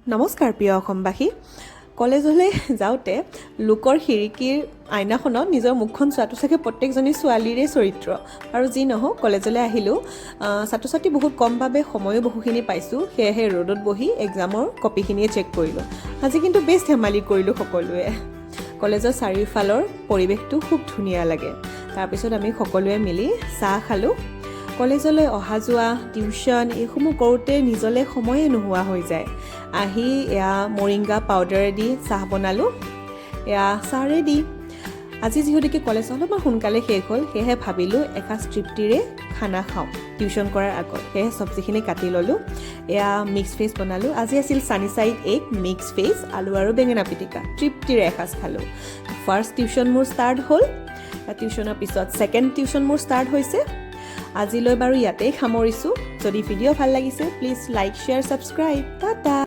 নমস্কাৰ প্ৰিয় অসমবাসী কলেজলৈ যাওঁতে লোকৰ খিৰিকীৰ আইনাখনত নিজৰ মুখখন চোৱাটো চাগে প্ৰত্যেকজনী ছোৱালীৰে চৰিত্ৰ আৰু যি নহওক কলেজলৈ আহিলোঁ ছাত্ৰ ছাত্ৰী বহুত কম বাবে সময়ো বহুখিনি পাইছোঁ সেয়েহে ৰ'দত বহি এক্সামৰ কপিখিনিয়ে চেক কৰিলোঁ আজি কিন্তু বেছ ধেমালি কৰিলোঁ সকলোৱে কলেজৰ চাৰিওফালৰ পৰিৱেশটো খুব ধুনীয়া লাগে তাৰপিছত আমি সকলোৱে মিলি চাহ খালোঁ কলেজলৈ অহা যোৱা টিউশ্যন এইসমূহ কৰোঁতে নিজলৈ সময়ে নোহোৱা হৈ যায় আহি এয়া মৰিংগা পাউডাৰেদি চাহ বনালোঁ এয়া চাহৰেদি আজি যিহেতুকে কলেজ অলপমান সোনকালে শেষ হ'ল সেয়েহে ভাবিলোঁ এসাঁজ তৃপ্তিৰে খানা খাওঁ টিউশ্যন কৰাৰ আগত সেয়েহে চব্জিখিনি কাটি ল'লোঁ এয়া মিক্স ভেজ বনালোঁ আজি আছিল ছানি চাইড এগ মিক্স ভেজ আলু আৰু বেঙেনা পিটিকা তৃপ্তিৰে এসাঁজ খালোঁ ফাৰ্ষ্ট টিউশ্যন মোৰ ষ্টাৰ্ট হ'ল টিউশ্যনৰ পিছত ছেকেণ্ড টিউশ্যন মোৰ ষ্টাৰ্ট হৈছে আজিলৈ বাৰু ইয়াতেই সামৰিছোঁ যদি ভিডিঅ' ভাল লাগিছে please like share subscribe Tata